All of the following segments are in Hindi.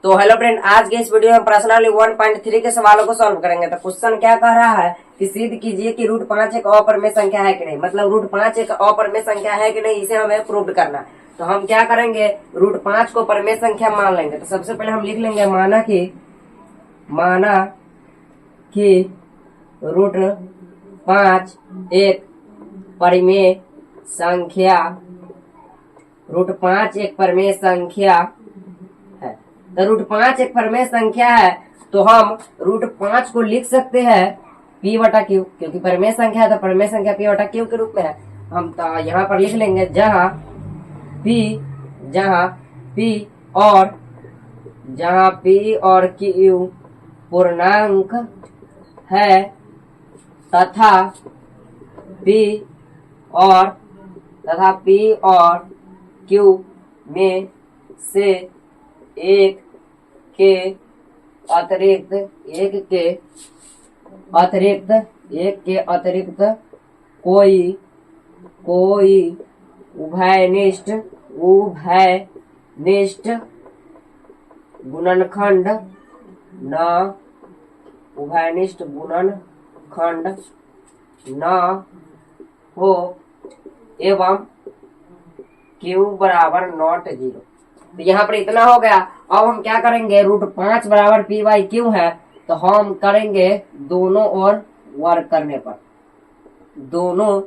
तो हेलो फ्रेंड, आज के इस वीडियो में प्रश्नावली 1.3 के सवालों को सॉल्व करेंगे। तो क्वेश्चन क्या कह रहा है कि सिद्ध कीजिए कि रूट 5 एक अपरिमेय संख्या है कि नहीं। मतलब रूट 5 एक अपरिमेय संख्या है कि नहीं, इसे हमें प्रूव करना है। तो हम क्या करेंगे, रूट 5 को परिमेय संख्या मान लेंगे। तो सबसे पहले हम लिख लेंगे माना कि रूट 5 एक परिमेय संख्या, रूट 5 एक परिमेय संख्या है। तो रूट 5 एक परिमेय संख्या है तो हम रूट 5 को लिख सकते हैं p बटा क्यू, क्योंकि परिमेय संख्या है तो परिमेय संख्या p बटा क्यू के रूप में है। हम तो यहाँ पर लिख लेंगे जहाँ p और q पूर्णांक है तथा p और q में से एक के अतिरिक्त कोई उभयनिष्ठ गुणनखंड न हो एवं q बराबर नॉट 0। तो यहाँ पर इतना हो गया। अब हम क्या करेंगे, रूट 5 बराबर p बाई क्यू है तो हम करेंगे दोनों ओर वर्ग करने पर, दोनों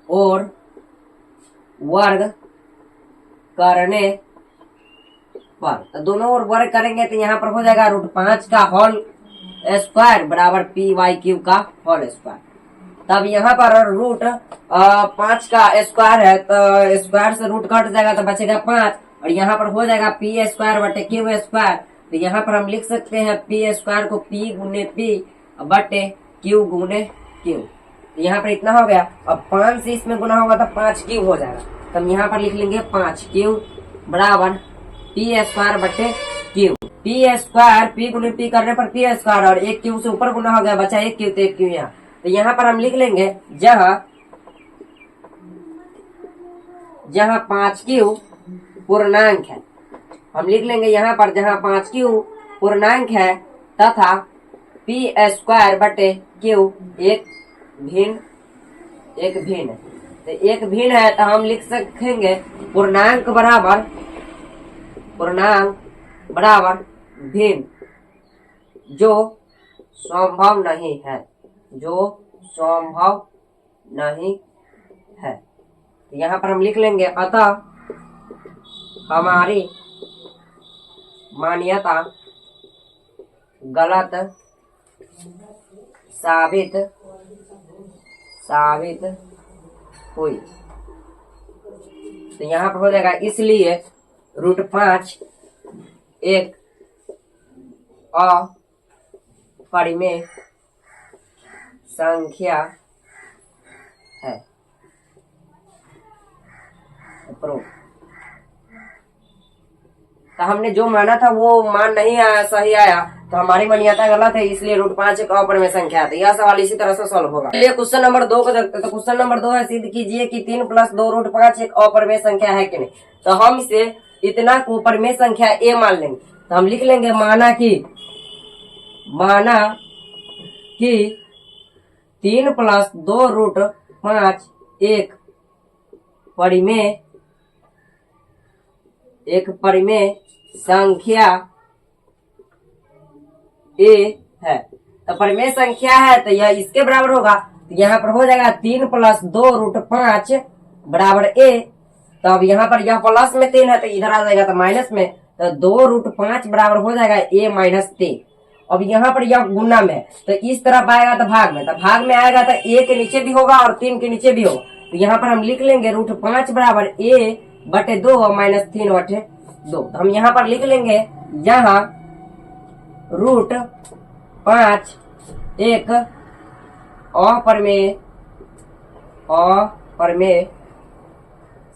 ओर वर्ग करने पर। तो दोनों ओर वर्ग करेंगे तो यहाँ पर हो जाएगा रूट 5 का होल स्क्वायर बराबर p बाई क्यू का होल स्क्वायर। तब यहाँ पर रूट 5 का स्क्वायर है तो स्क्वायर से रूट कट जाएगा तो बचेगा 5 और यहाँ पर हो जाएगा p स्क्वायर बटे क्यू स्क्वायर। तो यहाँ पर हम लिख सकते हैं p स्क्वायर को p गुने p बटे q गुने q। तो यहाँ पर इतना हो गया। अब 5 से इसमें गुना होगा तो 5q हो जाएगा। तो हम यहाँ पर लिख लेंगे 5q बराबर p स्क्वायर बटे q। p स्क्वायर p गुने p करने पर p स्क्वायर और एक q से ऊपर गुना हो गया, बचा एक q तो एक q यहाँ। तो यहाँ पर हम लिख लेंगे जहाँ 5q पूर्णांक है, हम लिख लेंगे यहाँ पर जहाँ 5q पूर्णांक है तथा p स्क्वायर बटे q एक भिन्न है। तो एक भिन्न है तो हम लिख सकेंगे पूर्णांक बराबर भिन्न जो संभव नहीं है। तो यहाँ पर हम लिख लेंगे अतः हमारी मान्यता गलत साबित हुई। तो यहाँ पर हो जाएगा इसलिए रूट 5 एक अपरिमेय संख्या है। तो हमने जो माना था वो मान नहीं आया, सही आया, तो हमारी मान्यता गलत है, इसलिए रूट 5 एक अपरिमेय संख्या है। तो यह सवाल इसी तरह से सॉल्व होगा। चलिए क्वेश्चन नंबर 2 को देखते हैं। तो क्वेश्चन नंबर 2 है सिद्ध कीजिए कि 3 + 2 रूट 5 एक अपरिमेय संख्या है कि नहीं। तो हम इसे इतना को परिमेय संख्या a मान लेंगे। तो हम लिख लेंगे माना कि 3 + 2 रूट 5 एक परिमेय संख्या a है। तो परिमेय संख्या है तो यह इसके बराबर होगा। तो यहाँ पर हो जाएगा 3 + 2 रूट 5 बराबर a। तो अब यहाँ पर यह प्लस में 3 है तो इधर आ जाएगा तो माइनस में, तो 2 रूट 5 बराबर हो जाएगा a माइनस 3। अब यहाँ पर यह गुना में तो इस तरफ आएगा तो भाग में, तो भाग में आएगा तो a के नीचे भी होगा और 3 के नीचे भी होगा। तो यहाँ पर हम लिख लेंगे रूट 5 बराबर a बटे 2 और माइनस 3 बटे 2। तो हम यहाँ पर लिख लेंगे यहाँ रूट 5 एक अपरिमेय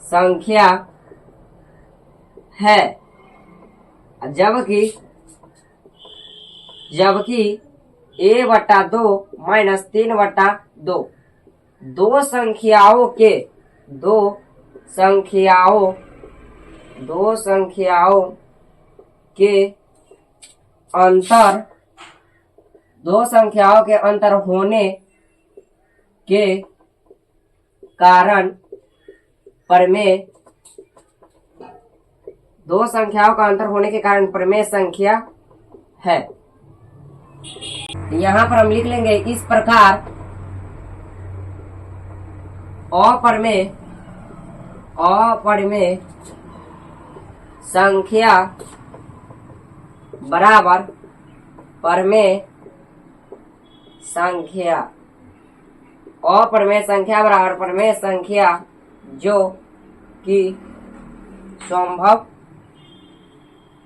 संख्या है, जबकि a बटा 2 माइनस 3 बटा 2 दो संख्याओं के अंतर, दो संख्याओं के अंतर होने के कारण प्रमेय, दो संख्याओं का अंतर होने के कारण प्रमेय संख्या है। यहां पर हम लिख लेंगे इस प्रकार अपरिमेय संख्या बराबर प्रमेय संख्या, अपरिमेय संख्या बराबर प्रमेय संख्या जो कि संभव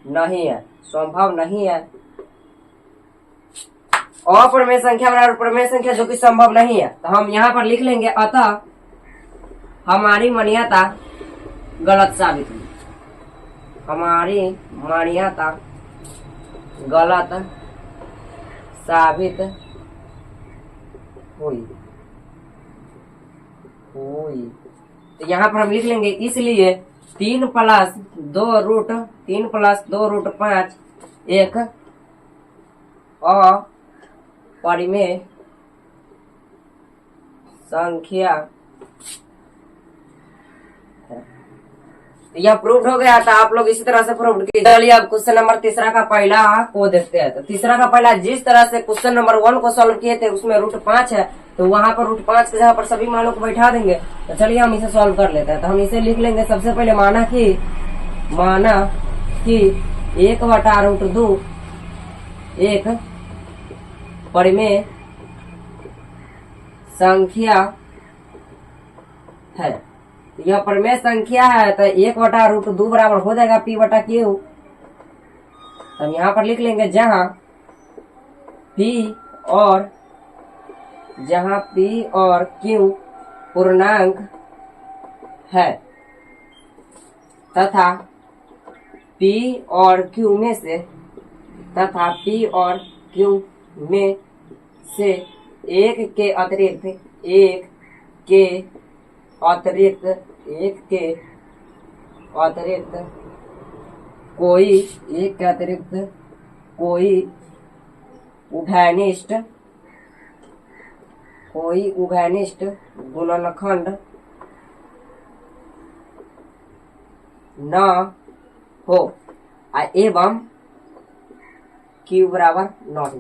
नहीं है, संभव नहीं है। अपरिमेय संख्या बराबर प्रमेय संख्या जो कि संभव नहीं है, तो हम यहाँ पर लिख लेंगे अतः हमारी मान्यता गलत साबित हुई, हमारी मान्यता गलत साबित हुई। तो यहाँ पर हम लिख लेंगे इसलिए 3 + 2 रूट 5 एक अपरिमेय संख्या है। यह प्रूफ हो गया था। आप लोग इसी तरह से प्रूफ कीजिए। चलिए अब क्वेश्चन नंबर तीसरा का पहला को देखते हैं। तो तीसरा का पहला जिस तरह से क्वेश्चन नंबर 1 को सॉल्व किए थे उसमें √5 है, तो वहां पर √5 की जगह पर सभी मानों को बैठा देंगे। तो चलिए हम इसे सॉल्व कर लेते हैं। तो हम इसे लिख लेंगे सबसे पहले माना कि 1/√2 एक परिमेय संख्या है। यह परिमेय संख्या है तो 1/√2 बराबर हो जाएगा P/Q। हम यहाँ पर लिख लेंगे जहां P और Q पूर्णांक है तथा P और Q में से एक के अतिरिक्त कोई उभयनिष्ठ गुणनखंड न हो एवं Q बराबर नॉट।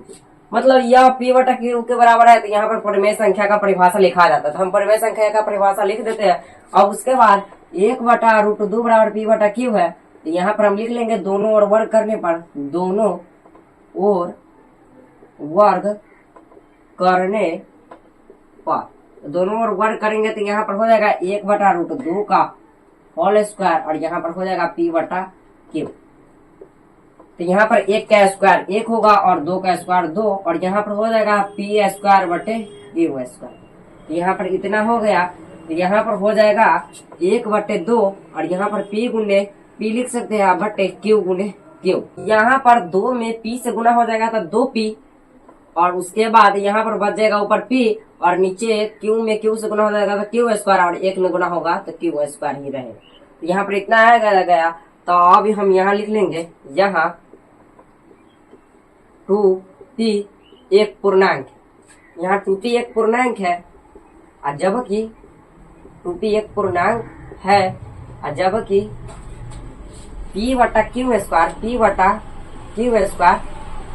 मतलब यह P/Q के बराबर है, तो यहाँ पर परिमेय संख्या का परिभाषा लिखा जाता है। तो हम परिमेय संख्या का परिभाषा लिख देते हैं। अब उसके बाद 1/√2 बराबर P/Q है, तो यहाँ पर हम लिख लेंगे दोनों ओर वर्ग करने पर, दोनों ओर वर्ग करेंगे तो यहाँ पर हो जाएगा 1/√2 का होल स्क्वायर और यहाँ पर हो जाएगा P/Q। तो यहाँ पर 1 का स्क्वायर 1 होगा और 2 का स्क्वायर 2 और यहाँ पर हो जाएगा P² / Q²। तो यहाँ पर इतना हो गया। तो यहाँ पर हो जाएगा 1/2 और यहाँ पर P गुने P लिख सकते हैं बटे Q गुने Q। यहाँ पर 2 में P से गुना हो जाएगा तो 2P और उसके बाद यहाँ पर बच जाएगा ऊपर P और नीचे Q में Q से गुना हो जाएगा तो Q² और 1 में गुना होगा तो Q² ही रहेगा। तो यहाँ पर इतना आएगा गया। तो अब हम यहाँ लिख लेंगे यहाँ 2P एक पूर्णांक, यहाँ 2P एक पूर्णांक है और जबकि 2P एक पूर्णांक है और जबकि P/Q²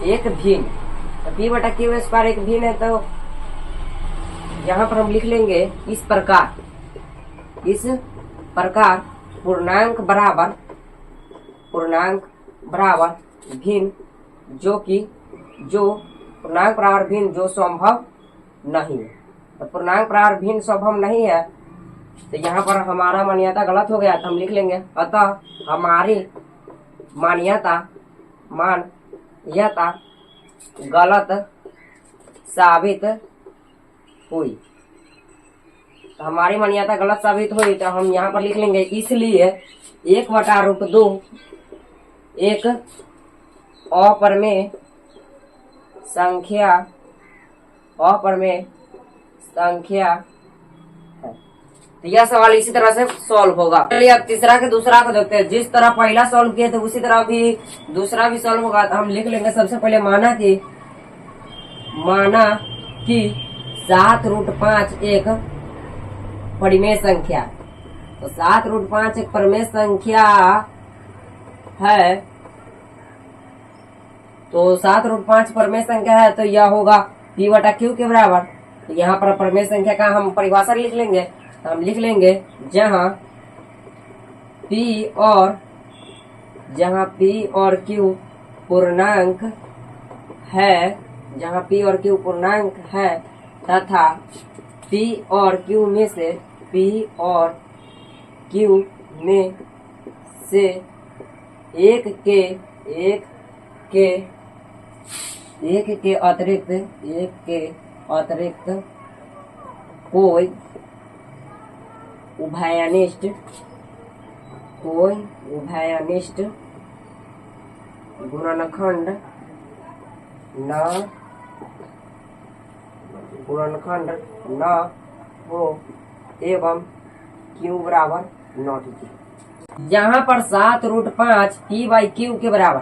एक भिन्न, तो P/Q² एक भिन्न है। तो यहाँ पर हम लिख लेंगे इस प्रकार पूर्णांक बराबर भिन्न जो संभव नहीं है। तो पूर्णांक बराबर भिन्न संभव नहीं है, तो यहाँ पर हमारा मान्यता गलत हो गया। तो हम लिख लेंगे अतः हमारी मान्यता गलत साबित हुई। तो हमारी मान्यता गलत साबित हुई, तो हम यहाँ पर लिख लेंगे इसलिए 1/√2 एक अपरिमेय संख्या है। तो यह सवाल इसी तरह से सॉल्व होगा। चलिए अब तीसरा के दूसरा को देखते हैं। जिस तरह पहला सॉल्व किए थे उसी तरह भी दूसरा भी सॉल्व होगा। तो हम लिख लेंगे सबसे पहले माना कि 7√5 एक परिमेय संख्या। तो 7√5 एक परिमेय संख्या है। तो 7√5 परिमेय संख्या है तो यह होगा P/Q के बराबर। तो यहाँ पर परिमेय संख्या का हम परिभाषा लिख लेंगे। तो हम लिख लेंगे जहाँ P और Q पूर्णांक है, तथा P और Q में से एक के अतिरिक्त कोई उभयनिष्ठ गुणनखंड न हो एवं Q बराबर नॉट इक्वल। यहाँ पर 7√5 P/Q के बराबर।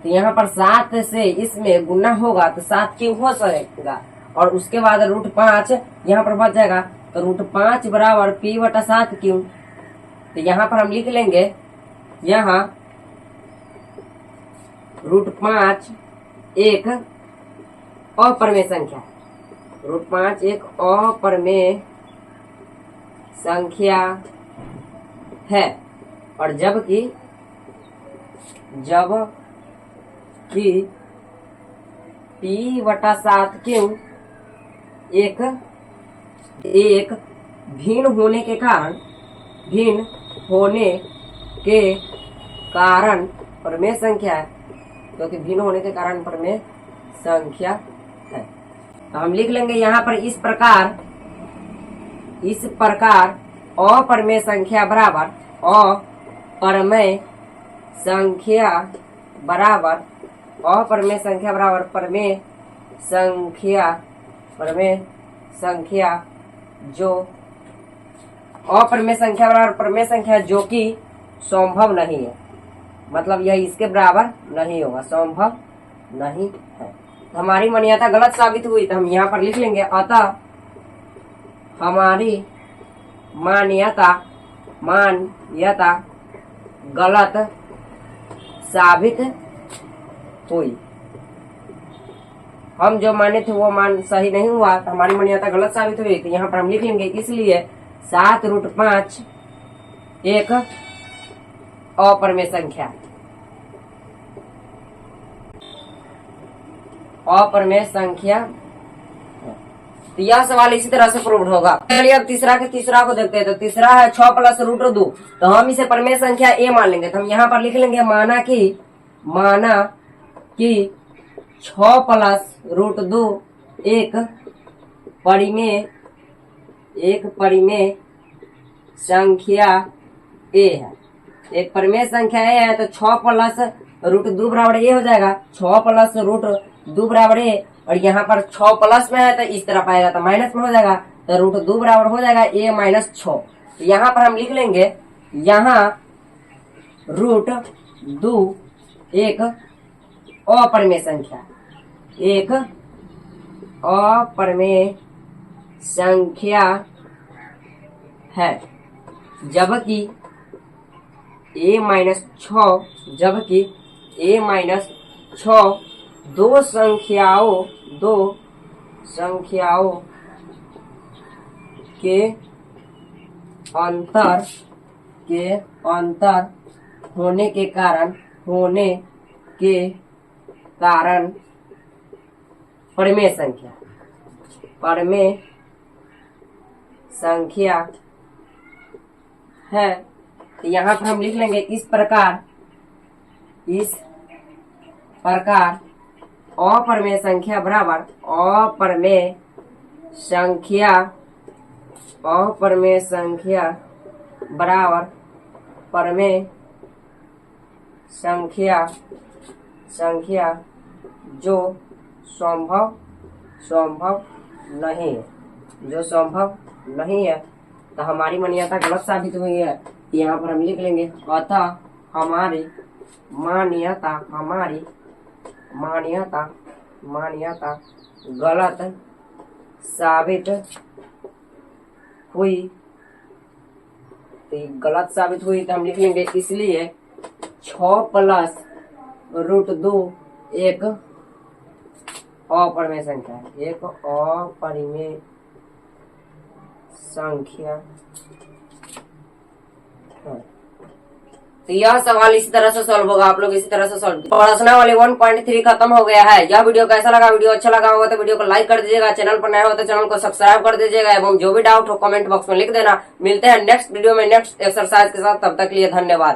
तो यहाँ पर 7 से इसमें गुना होगा तो 7 Q हो सकेगा और उसके बाद √5 यहाँ पर बच जाएगा। तो √5 बराबर P/7Q। तो यहाँ पर हम लिख लेंगे यहाँ √5 एक अपरिमेय संख्या। √5 एक अपरिमेय संख्या है और जबकि P/7Q एक भिन्न होने के कारण परिमेय संख्या है, क्योंकि भिन्न होने के कारण परिमेय संख्या है। तो हम लिख लेंगे यहाँ पर इस प्रकार अपरिमेय संख्या बराबर परिमेय संख्या जो कि संभव नहीं है, मतलब यह इसके बराबर नहीं होगा, संभव नहीं है। तो हमारी मान्यता गलत साबित हुई। तो हम यहाँ पर लिख लेंगे अतः हमारी मान्यता गलत साबित हुई। हम जो माने थे वो मान सही नहीं हुआ, तो हमारी मान्यता गलत साबित हुई। तो यहाँ पर हम लिख लेंगे इसलिए 7√5 एक अपरिमेय संख्या। तो यह सवाल इसी तरह से प्रूव्ड होगा। चलिए अब तीसरा को देखते हैं। तो तीसरा है 6 + √2। तो हम इसे परिमेय संख्या A मान लेंगे। तो हम यहाँ पर लिख लेंगे माना कि 6 + √2 एक परिमेय संख्या A है। एक परिमेय संख्या A है तो 6 + √2 बराबर A हो जाएगा। 6 + √2 बराबर A, और यहाँ पर 6 प्लस में है तो इस तरफ आएगा तो माइनस में हो जाएगा। तो √2 बराबर हो जाएगा A - 6। तो यहाँ पर हम लिख लेंगे यहाँ √2 एक अपरिमेय संख्या है, जबकि A - 6 दो संख्याओं के अंतर होने के कारण परिमेय संख्या है। तो यहाँ पर हम लिख लेंगे इस प्रकार अपरिमेय संख्या बराबर अपरिमेय संख्या बराबर परिमेय संख्या जो संभव नहीं है, तो हमारी मान्यता गलत साबित हुई है। यहाँ पर हम लिख लेंगे अतः हमारी मान्यता गलत साबित हुई। तो गलत साबित हुई तो हम लिख लेंगे इसलिए 6 + √2 एक अपरिमेय संख्या है, एक अपरिमेय संख्या है। तो यह सवाल इसी तरह से सॉल्व होगा, आप लोग इसी तरह से सॉल्व। प्रश्न वाले 1.3 खत्म हो गया है। यह वीडियो कैसा लगा? वीडियो अच्छा लगा होगा तो वीडियो को लाइक कर दीजिएगा, चैनल पर नया हो तो चैनल को सब्सक्राइब कर दीजिएगा एवं जो भी डाउट हो कमेंट बॉक्स में लिख देना। मिलते हैं नेक्स्ट वीडियो में नेक्स्ट एक्सरसाइज के साथ, तब तक के लिए धन्यवाद।